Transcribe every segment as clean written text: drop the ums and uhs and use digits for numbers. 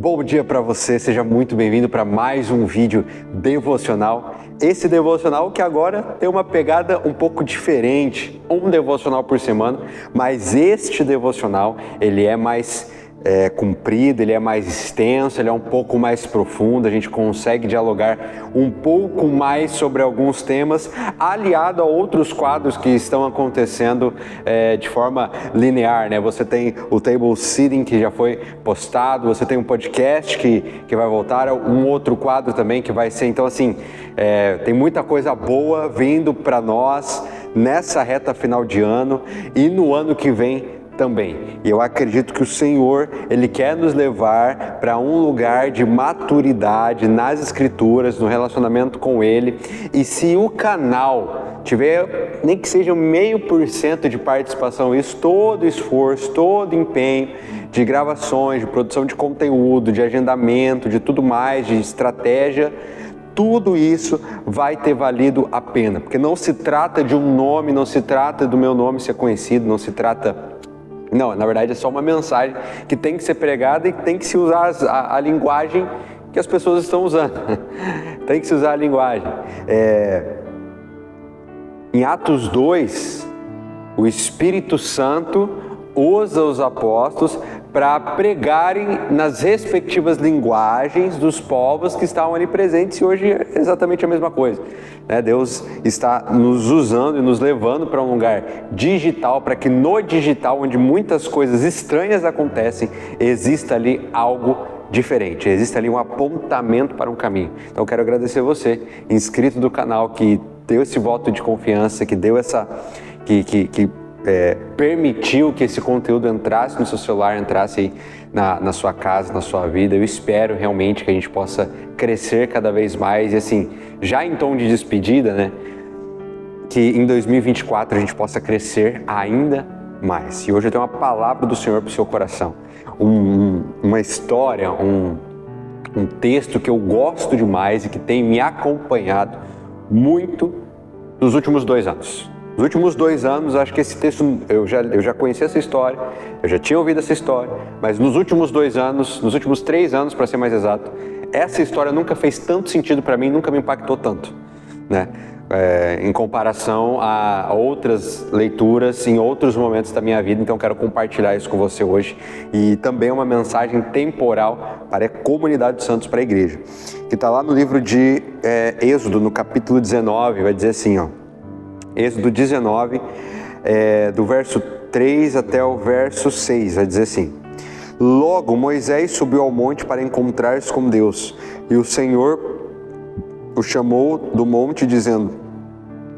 Bom dia para você, seja muito bem-vindo para mais um vídeo devocional. Esse devocional que agora tem uma pegada um pouco diferente, um devocional por semana, mas este devocional ele é mais comprido, ele é mais extenso, ele é um pouco mais profundo, a gente consegue dialogar um pouco mais sobre alguns temas, aliado a outros quadros que estão acontecendo de forma linear, né? Você tem o Table Sitting que já foi postado, você tem um podcast que vai voltar, um outro quadro também que vai ser, então assim, tem muita coisa boa vindo para nós nessa reta final de ano e no ano que vem também. E eu acredito que o Senhor, Ele quer nos levar para um lugar de maturidade nas Escrituras, no relacionamento com Ele. E se o canal tiver, nem que seja 0,5% de participação, isso, todo esforço, todo empenho de gravações, de produção de conteúdo, de agendamento, de tudo mais, de estratégia, tudo isso vai ter valido a pena. Porque não se trata de um nome, não se trata do meu nome ser conhecido, não se trata... Não, na verdade é só uma mensagem que tem que ser pregada e tem que se usar a linguagem que as pessoas estão usando. Tem que se usar a linguagem. Em Atos 2, o Espírito Santo usa os apóstolos para pregarem nas respectivas linguagens dos povos que estavam ali presentes, e hoje é exatamente a mesma coisa, né? Deus está nos usando e nos levando para um lugar digital, para que no digital, onde muitas coisas estranhas acontecem, exista ali algo diferente, existe ali um apontamento para um caminho. Então eu quero agradecer você, inscrito do canal, que deu esse voto de confiança, que deu essa... permitiu que esse conteúdo entrasse no seu celular, entrasse aí na sua casa, na sua vida. Eu espero realmente que a gente possa crescer cada vez mais e assim, já em tom de despedida, né? Que em 2024 a gente possa crescer ainda mais. E hoje eu tenho uma palavra do Senhor para o seu coração, uma história, um texto que eu gosto demais e que tem me acompanhado muito nos últimos 2 anos. Nos últimos 2 anos, acho que esse texto, eu já conhecia essa história, eu já tinha ouvido essa história, mas nos últimos 2 anos, nos últimos 3 anos, para ser mais exato, essa história nunca fez tanto sentido para mim, nunca me impactou tanto, né? Em comparação a outras leituras em outros momentos da minha vida. Então quero compartilhar isso com você hoje, e também uma mensagem temporal para a comunidade dos santos, para a igreja, que está lá no livro de Êxodo, no capítulo 19, vai dizer assim, ó. Êxodo 19, do verso 3 até o verso 6, vai dizer assim: Logo Moisés subiu ao monte para encontrar-se com Deus, e o Senhor o chamou do monte, dizendo: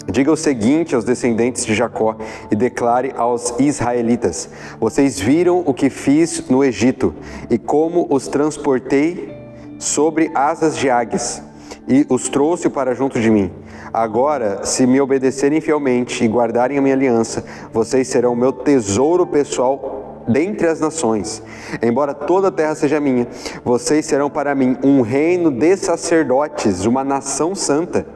Diga o seguinte aos descendentes de Jacó e declare aos israelitas: Vocês viram o que fiz no Egito e como os transportei sobre asas de águias e os trouxe para junto de mim. Agora, se me obedecerem fielmente e guardarem a minha aliança, vocês serão meu tesouro pessoal dentre as nações. Embora toda a terra seja minha, vocês serão para mim um reino de sacerdotes, uma nação santa.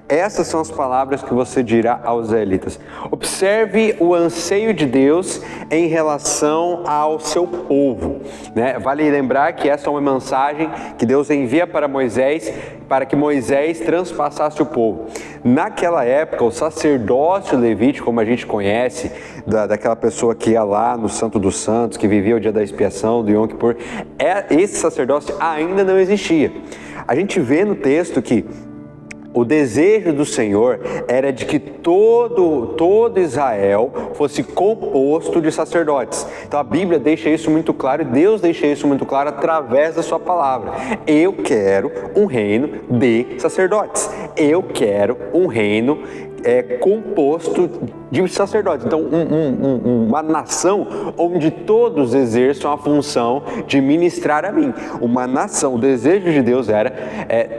Essas são as palavras que você dirá aos israelitas. Observe o anseio de Deus em relação ao seu povo, né? Vale lembrar que essa é uma mensagem que Deus envia para Moisés, para que Moisés transpassasse o povo. Naquela época, o sacerdócio levítico, como a gente conhece, daquela pessoa que ia lá no Santo dos Santos, que vivia o dia da expiação, do Yom Kippur, esse sacerdócio ainda não existia. A gente vê no texto que o desejo do Senhor era de que todo Israel fosse composto de sacerdotes. Então a Bíblia deixa isso muito claro, e Deus deixa isso muito claro através da sua palavra. Eu quero um reino de sacerdotes. Eu quero um reino composto de sacerdotes. Então uma nação onde todos exerçam a função de ministrar a mim. Uma nação, o desejo de Deus era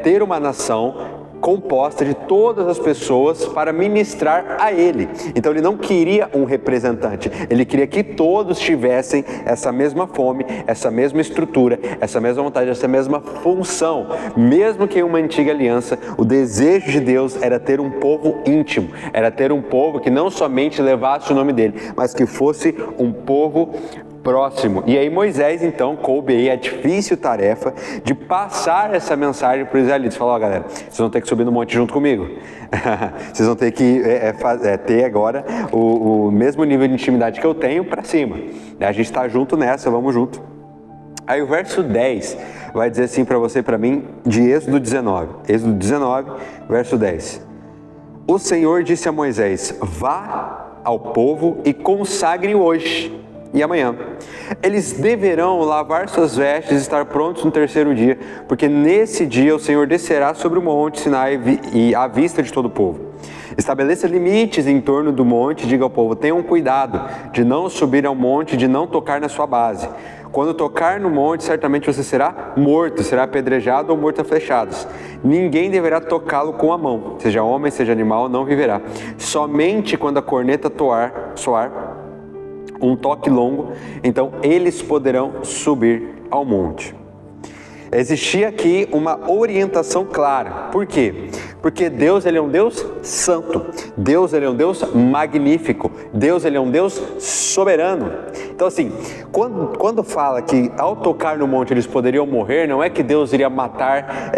ter uma nação composta de todas as pessoas para ministrar a Ele. Então Ele não queria um representante, Ele queria que todos tivessem essa mesma fome, essa mesma estrutura, essa mesma vontade, essa mesma função. Mesmo que em uma antiga aliança, o desejo de Deus era ter um povo íntimo, era ter um povo que não somente levasse o nome dele, mas que fosse um povo próximo. E aí Moisés, então, coube aí a difícil tarefa de passar essa mensagem para os israelitas. Falou, galera, vocês vão ter que subir no monte junto comigo. Vocês vão ter que ter agora o mesmo nível de intimidade que eu tenho para cima. A gente está junto nessa, vamos junto. Aí o verso 10 vai dizer assim para você e para mim, de Êxodo 19. Êxodo 19, verso 10. O Senhor disse a Moisés, vá ao povo e consagre hoje e amanhã. Eles deverão lavar suas vestes e estar prontos no terceiro dia, porque nesse dia o Senhor descerá sobre o monte Sinai e à vista de todo o povo. Estabeleça limites em torno do monte e diga ao povo, tenham cuidado de não subir ao monte, de não tocar na sua base. Quando tocar no monte, certamente você será morto, será apedrejado ou morto a flechadas. Ninguém deverá tocá-lo com a mão, seja homem, seja animal, não viverá. Somente quando a corneta soar um toque longo, então eles poderão subir ao monte. Existia aqui uma orientação clara. Por quê? Porque Deus, ele é um Deus santo. Deus, ele é um Deus magnífico. Deus, ele é um Deus soberano. Então assim, quando fala que ao tocar no monte eles poderiam morrer, não é que Deus iria matar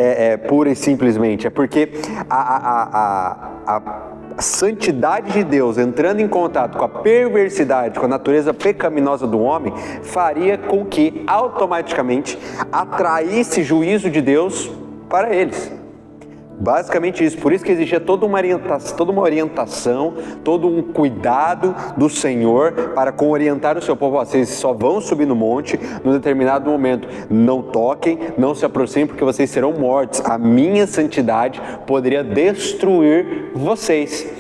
pura e simplesmente. É porque a santidade de Deus entrando em contato com a perversidade, com a natureza pecaminosa do homem, faria com que automaticamente atraísse juízo de Deus para eles. Basicamente isso, por isso que existia toda uma orientação, todo um cuidado do Senhor para orientar o seu povo. Vocês só vão subir no monte num determinado momento, não toquem, não se aproximem porque vocês serão mortos. A minha santidade poderia destruir vocês.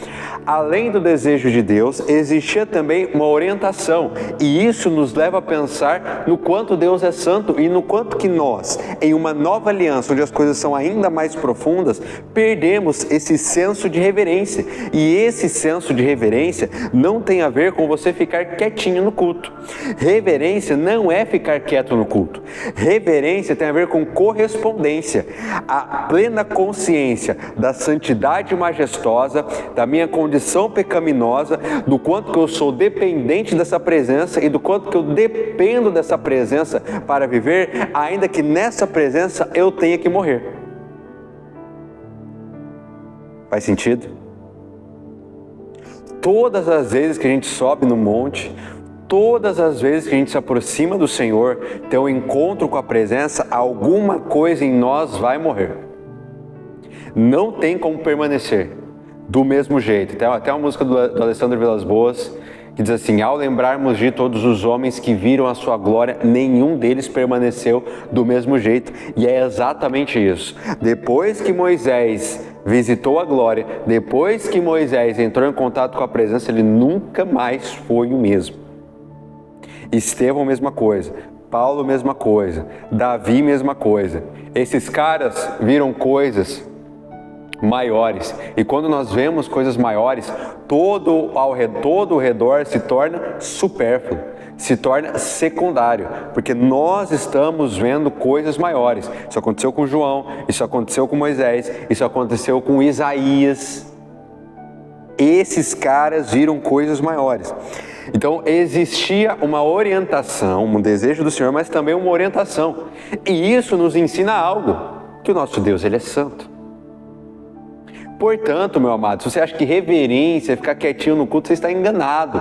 Além do desejo de Deus, existia também uma orientação, e isso nos leva a pensar no quanto Deus é santo e no quanto que nós, em uma nova aliança, onde as coisas são ainda mais profundas, perdemos esse senso de reverência. E esse senso de reverência não tem a ver com você ficar quietinho no culto. Reverência não é ficar quieto no culto. Reverência tem a ver com correspondência. A plena consciência da santidade majestosa, da minha condição pecaminosa, do quanto que eu sou dependente dessa presença e do quanto que eu dependo dessa presença para viver, ainda que nessa presença eu tenha que morrer. Faz sentido? Todas as vezes que a gente sobe no monte, todas as vezes que a gente se aproxima do Senhor, tem um encontro com a presença, alguma coisa em nós vai morrer. Não tem como permanecer do mesmo jeito. Tem até uma música do Alessandro Vilas Boas que diz assim, ao lembrarmos de todos os homens que viram a sua glória, nenhum deles permaneceu do mesmo jeito. E é exatamente isso. Depois que Moisés visitou a glória, depois que Moisés entrou em contato com a presença, ele nunca mais foi o mesmo. Estevão, mesma coisa. Paulo, mesma coisa. Davi, mesma coisa. Esses caras viram coisas maiores, e quando nós vemos coisas maiores, todo ao redor se torna supérfluo, se torna secundário, porque nós estamos vendo coisas maiores. Isso aconteceu com João, isso aconteceu com Moisés, isso aconteceu com Isaías. Esses caras viram coisas maiores. Então existia uma orientação, um desejo do Senhor, mas também uma orientação, e isso nos ensina algo, que o nosso Deus, ele é santo. Portanto, meu amado, se você acha que reverência é ficar quietinho no culto, você está enganado.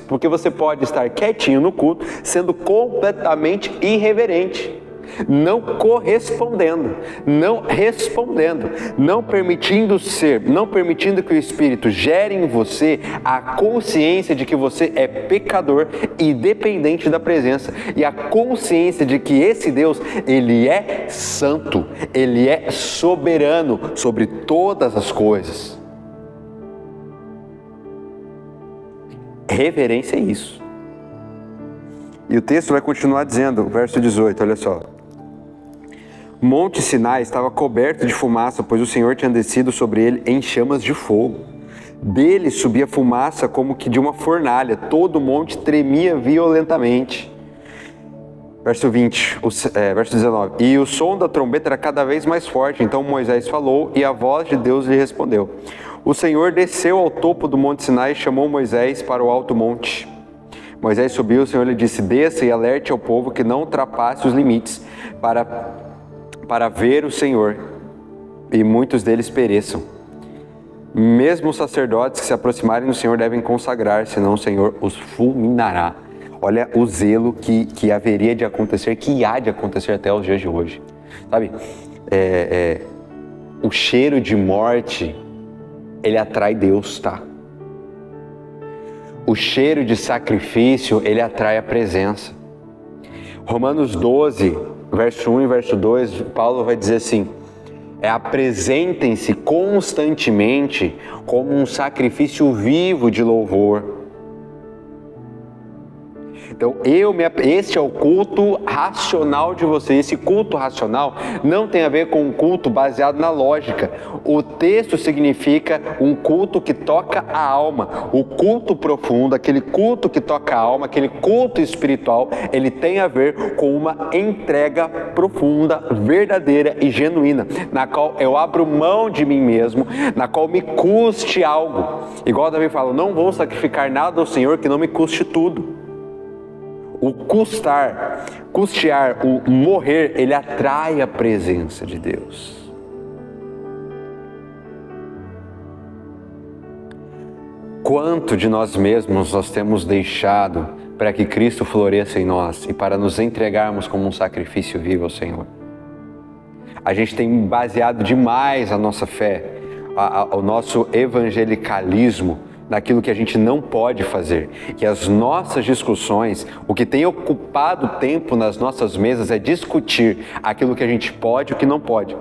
Porque você pode estar quietinho no culto, sendo completamente irreverente. Não correspondendo, não respondendo, não permitindo ser, não permitindo que o Espírito gere em você a consciência de que você é pecador e dependente da presença, e a consciência de que esse Deus, ele é santo, ele é soberano sobre todas as coisas. Reverência é isso. E o texto vai continuar dizendo, verso 18, olha só. Monte Sinai estava coberto de fumaça, pois o Senhor tinha descido sobre ele em chamas de fogo. Dele subia fumaça como que de uma fornalha, todo o monte tremia violentamente. Verso 20, verso 19. E o som da trombeta era cada vez mais forte, então Moisés falou e a voz de Deus lhe respondeu. O Senhor desceu ao topo do Monte Sinai e chamou Moisés para o alto monte. Moisés subiu, o Senhor lhe disse: desça e alerte ao povo que não ultrapasse os limites para ver o Senhor, e muitos deles pereçam. Mesmo os sacerdotes que se aproximarem do Senhor devem consagrar, senão o Senhor os fulminará. Olha o zelo que haveria de acontecer, que há de acontecer até os dias de hoje. Sabe, o cheiro de morte, ele atrai Deus, tá? O cheiro de sacrifício, ele atrai a presença. Romanos 12, verso 1 e verso 2, Paulo vai dizer assim: apresentem-se constantemente como um sacrifício vivo de louvor. Então, este é o culto racional de você. Esse culto racional não tem a ver com um culto baseado na lógica. O texto significa um culto que toca a alma. O culto profundo, aquele culto que toca a alma, aquele culto espiritual, ele tem a ver com uma entrega profunda, verdadeira e genuína, na qual eu abro mão de mim mesmo, na qual me custe algo. Igual Davi fala: não vou sacrificar nada ao Senhor que não me custe tudo. O custear, o morrer, ele atrai a presença de Deus. Quanto de nós mesmos nós temos deixado para que Cristo floresça em nós e para nos entregarmos como um sacrifício vivo ao Senhor? A gente tem baseado demais a nossa fé, o nosso evangelicalismo, naquilo que a gente não pode fazer. E as nossas discussões, o que tem ocupado tempo nas nossas mesas é discutir aquilo que a gente pode e o que não pode.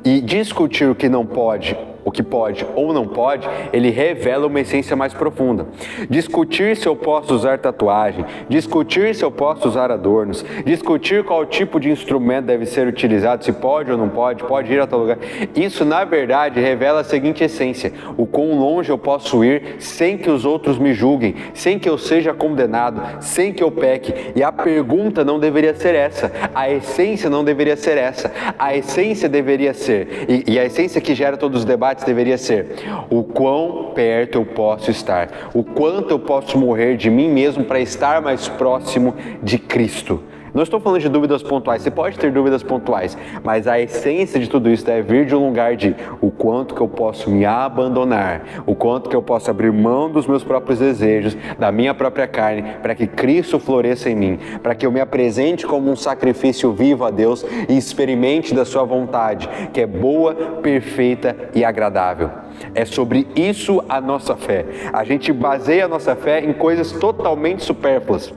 E discutir o que não pode, o que pode ou não pode, ele revela uma essência mais profunda. Discutir se eu posso usar tatuagem, discutir se eu posso usar adornos, discutir qual tipo de instrumento deve ser utilizado, se pode ou não pode ir a tal lugar. Isso, na verdade, revela a seguinte essência: o quão longe eu posso ir sem que os outros me julguem, sem que eu seja condenado, sem que eu peque. E a pergunta não deveria ser essa, a essência não deveria ser essa. A essência deveria ser, e a essência que gera todos os debates deveria ser: o quão perto eu posso estar, o quanto eu posso morrer de mim mesmo para estar mais próximo de Cristo. Não estou falando de dúvidas pontuais, você pode ter dúvidas pontuais, mas a essência de tudo isso deve vir de um lugar de o quanto que eu posso me abandonar, o quanto que eu posso abrir mão dos meus próprios desejos, da minha própria carne, para que Cristo floresça em mim, para que eu me apresente como um sacrifício vivo a Deus e experimente da sua vontade, que é boa, perfeita e agradável. É sobre isso a nossa fé. A gente baseia a nossa fé em coisas totalmente supérfluas.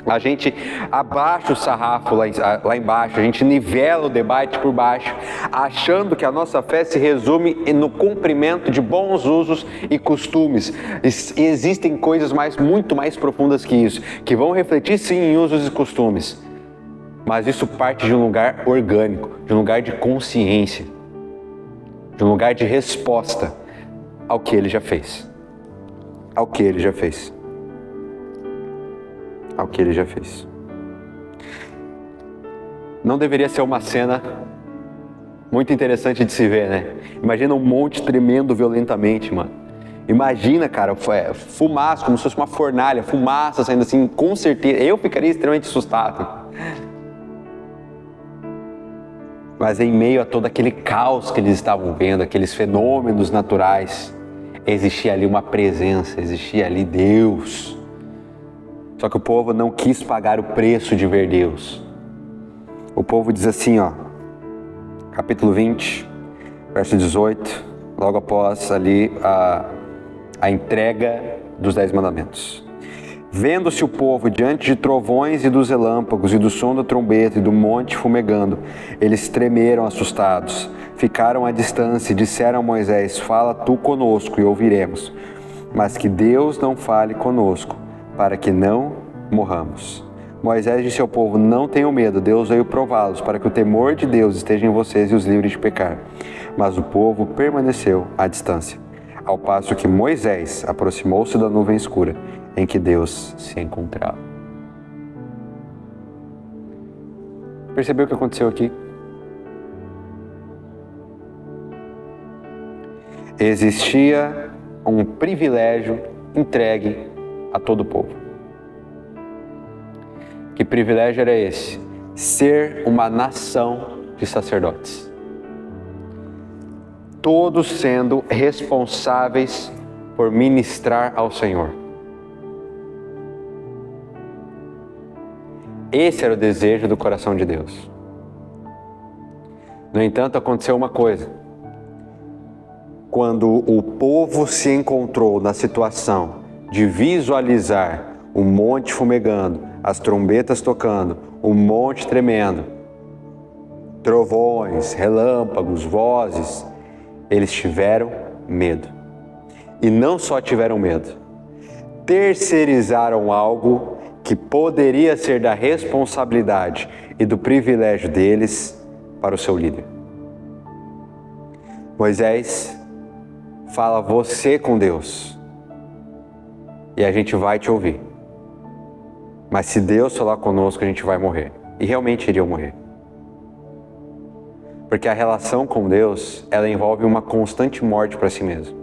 A gente abaixa o sarrafo lá embaixo, a gente nivela o debate por baixo, achando que a nossa fé se resume no cumprimento de bons usos e costumes. Existem coisas muito mais profundas que isso, que vão refletir sim em usos e costumes, mas isso parte de um lugar orgânico, de um lugar de consciência, de um lugar de resposta ao que Ele já fez. Ao que Ele já fez. Ao que Ele já fez. Não deveria ser uma cena muito interessante de se ver, né? Imagina um monte tremendo violentamente, mano. Imagina, cara, fumaça, como se fosse uma fornalha, fumaça saindo assim, com certeza. Eu ficaria extremamente assustado. Mas em meio a todo aquele caos que eles estavam vendo, aqueles fenômenos naturais, existia ali uma presença, existia ali Deus. Só que o povo não quis pagar o preço de ver Deus. O povo diz assim, capítulo 20, verso 18, logo após ali a entrega dos 10 mandamentos. Vendo-se o povo diante de trovões e dos relâmpagos e do som da trombeta e do monte fumegando, eles tremeram assustados, ficaram à distância e disseram a Moisés: fala tu conosco e ouviremos, mas que Deus não fale conosco, para que não morramos. Moisés disse ao povo: não tenham medo, Deus veio prová-los, para que o temor de Deus esteja em vocês e os livre de pecar. Mas o povo permaneceu à distância, ao passo que Moisés aproximou-se da nuvem escura em que Deus se encontrava. Percebeu o que aconteceu aqui? Existia um privilégio entregue a todo o povo. Que privilégio era esse? Ser uma nação de sacerdotes. Todos sendo responsáveis por ministrar ao Senhor. Esse era o desejo do coração de Deus. No entanto, aconteceu uma coisa. Quando o povo se encontrou na situação de visualizar o monte fumegando, as trombetas tocando, o monte tremendo, trovões, relâmpagos, vozes, eles tiveram medo. E não só tiveram medo, terceirizaram algo que poderia ser da responsabilidade e do privilégio deles para o seu líder. Moisés fala você com Deus e a gente vai te ouvir. Mas se Deus falar conosco, a gente vai morrer. E realmente iriam morrer. Porque a relação com Deus, ela envolve uma constante morte para si mesmo.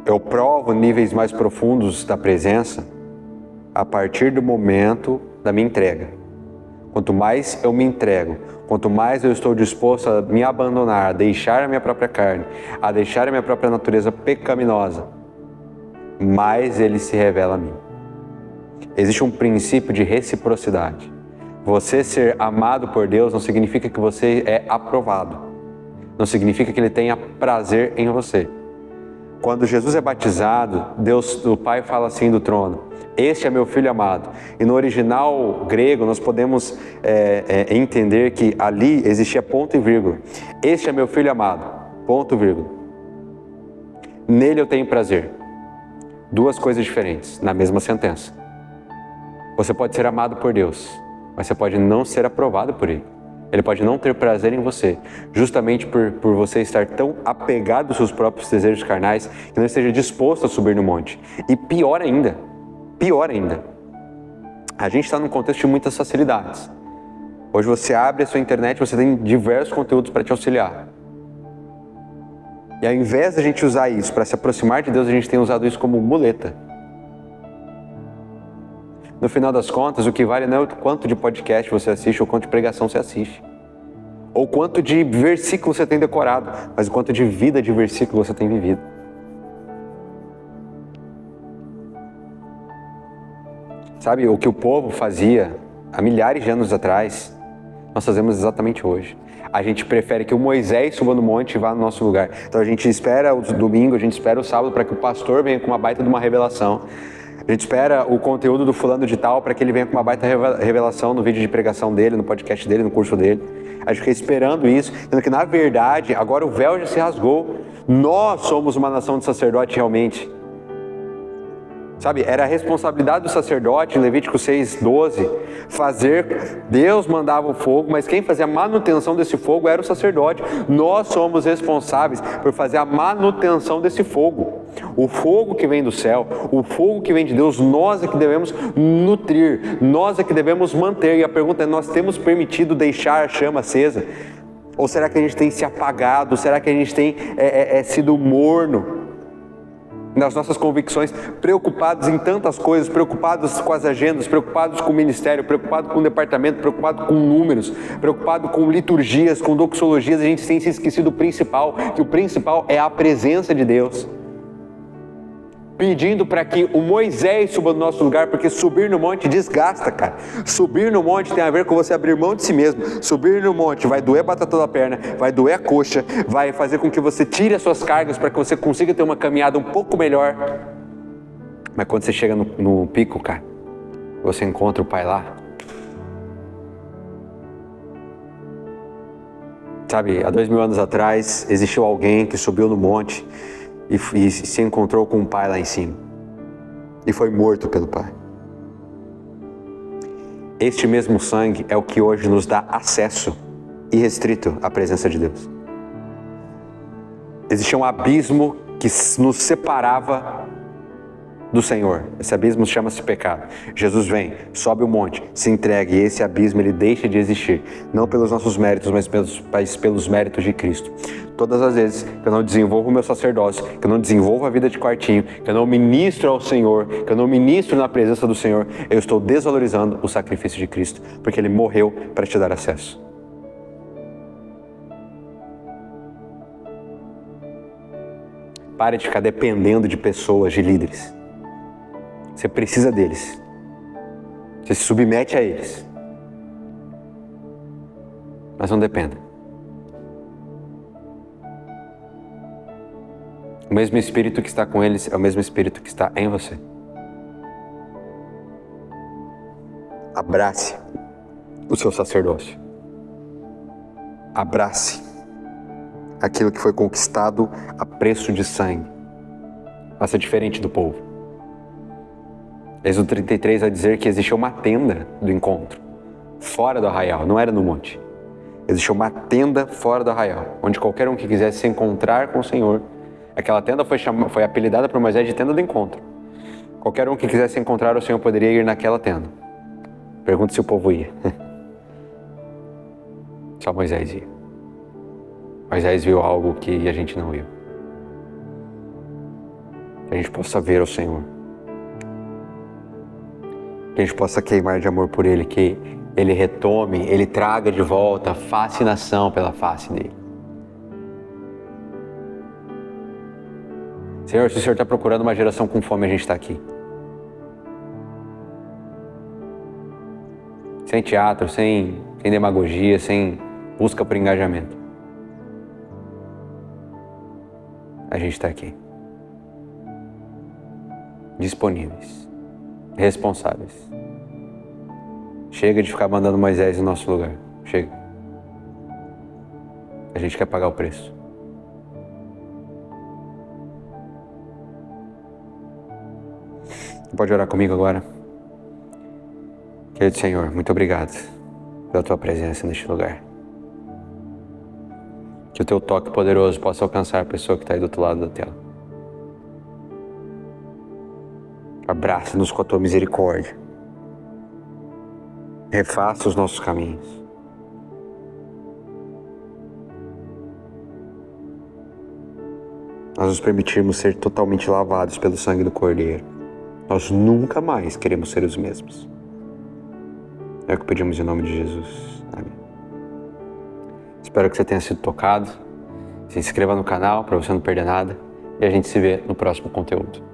Eu provo níveis mais profundos da presença a partir do momento da minha entrega. Quanto mais eu me entrego, quanto mais eu estou disposto a me abandonar, a deixar a minha própria carne, a deixar a minha própria natureza pecaminosa, mais ele se revela a mim. Existe um princípio de reciprocidade. Você ser amado por Deus não significa que você é aprovado. Não significa que ele tenha prazer em você. Quando Jesus é batizado, Deus, o Pai, fala assim do trono: este é meu filho amado. E no original grego nós podemos entender que ali existia ponto e vírgula. Este é meu filho amado, ponto e vírgula. Nele eu tenho prazer. Duas coisas diferentes na mesma sentença. Você pode ser amado por Deus, mas você pode não ser aprovado por Ele. Ele pode não ter prazer em você, justamente por você estar tão apegado aos seus próprios desejos carnais que não esteja disposto a subir no monte. E pior ainda, a gente está num contexto de muitas facilidades. Hoje você abre a sua internet, você tem diversos conteúdos para te auxiliar. E ao invés de a gente usar isso para se aproximar de Deus, a gente tem usado isso como muleta. No final das contas, o que vale não é o quanto de podcast você assiste ou quanto de pregação você assiste. Ou quanto de versículo você tem decorado, mas o quanto de vida de versículo você tem vivido. Sabe, o que o povo fazia há milhares de anos atrás, nós fazemos exatamente hoje. A gente prefere que o Moisés suba no monte e vá no nosso lugar. Então a gente espera o domingo, a gente espera o sábado para que o pastor venha com uma baita de uma revelação. A gente espera o conteúdo do fulano de tal para que ele venha com uma baita revelação no vídeo de pregação dele, no podcast dele, no curso dele. A gente fica esperando isso, sendo que na verdade agora o véu já se rasgou. Nós somos uma nação de sacerdote realmente. Sabe, era a responsabilidade do sacerdote, em Levítico 6:12, fazer, Deus mandava o fogo, mas quem fazia a manutenção desse fogo era o sacerdote. Nós somos responsáveis por fazer a manutenção desse fogo. O fogo que vem do céu, o fogo que vem de Deus, nós é que devemos nutrir, nós é que devemos manter. E a pergunta é, nós temos permitido deixar a chama acesa? Ou será que a gente tem se apagado? Será que a gente tem sido morno nas nossas convicções, preocupados em tantas coisas, preocupados com as agendas, preocupados com o ministério, preocupados com o departamento, preocupados com números, preocupados com liturgias, com doxologias? A gente tem se esquecido do principal, que o principal é a presença de Deus. Pedindo para que o Moisés suba no nosso lugar, porque subir no monte desgasta, cara. Subir no monte tem a ver com você abrir mão de si mesmo. Subir no monte vai doer a batata da perna, vai doer a coxa, vai fazer com que você tire as suas cargas para que você consiga ter uma caminhada um pouco melhor. Mas quando você chega no pico, cara, você encontra o Pai lá. Sabe, há 2000 anos atrás, existiu alguém que subiu no monte e se encontrou com o Pai lá em cima. E foi morto pelo Pai. Este mesmo sangue é o que hoje nos dá acesso irrestrito à presença de Deus. Existia um abismo que nos separava do Senhor. Esse abismo chama-se pecado. Jesus vem, sobe o monte, se entrega, e esse abismo ele deixa de existir. Não pelos nossos méritos, mas pelos méritos de Cristo. Todas as vezes que eu não desenvolvo o meu sacerdócio, que eu não desenvolvo a vida de quartinho, que eu não ministro ao Senhor, que eu não ministro na presença do Senhor, eu estou desvalorizando o sacrifício de Cristo, porque Ele morreu para te dar acesso. Pare de ficar dependendo de pessoas, de líderes. Você precisa deles. Você se submete a eles. Mas não dependa. O mesmo Espírito que está com eles é o mesmo Espírito que está em você. Abrace o seu sacerdócio. Abrace aquilo que foi conquistado a preço de sangue. Faça diferente do povo. Êxodo 33 vai dizer que existia uma tenda do encontro, fora do arraial, não era no monte. Existia uma tenda fora do arraial, onde qualquer um que quisesse se encontrar com o Senhor, aquela tenda foi apelidada por Moisés de tenda do encontro. Qualquer um que quisesse encontrar o Senhor poderia ir naquela tenda. Pergunta se o povo ia. Só Moisés ia. Moisés viu algo que a gente não viu. Que a gente possa ver o Senhor. Que a gente possa queimar de amor por Ele, que Ele retome, Ele traga de volta a fascinação pela face dEle. Senhor, se o Senhor está procurando uma geração com fome, a gente está aqui. Sem teatro, sem demagogia, sem busca por engajamento. A gente está aqui. Disponíveis. Responsáveis. Chega de ficar mandando Moisés no nosso lugar. Chega. A gente quer pagar o preço. Pode orar comigo agora? Querido Senhor, muito obrigado pela Tua presença neste lugar. Que o Teu toque poderoso possa alcançar a pessoa que está aí do outro lado da tela. Abraça-nos com a Tua misericórdia. Refaça os nossos caminhos. Nós nos permitirmos ser totalmente lavados pelo sangue do Cordeiro. Nós nunca mais queremos ser os mesmos. É o que pedimos em nome de Jesus. Amém. Espero que você tenha sido tocado. Se inscreva no canal para você não perder nada. E a gente se vê no próximo conteúdo.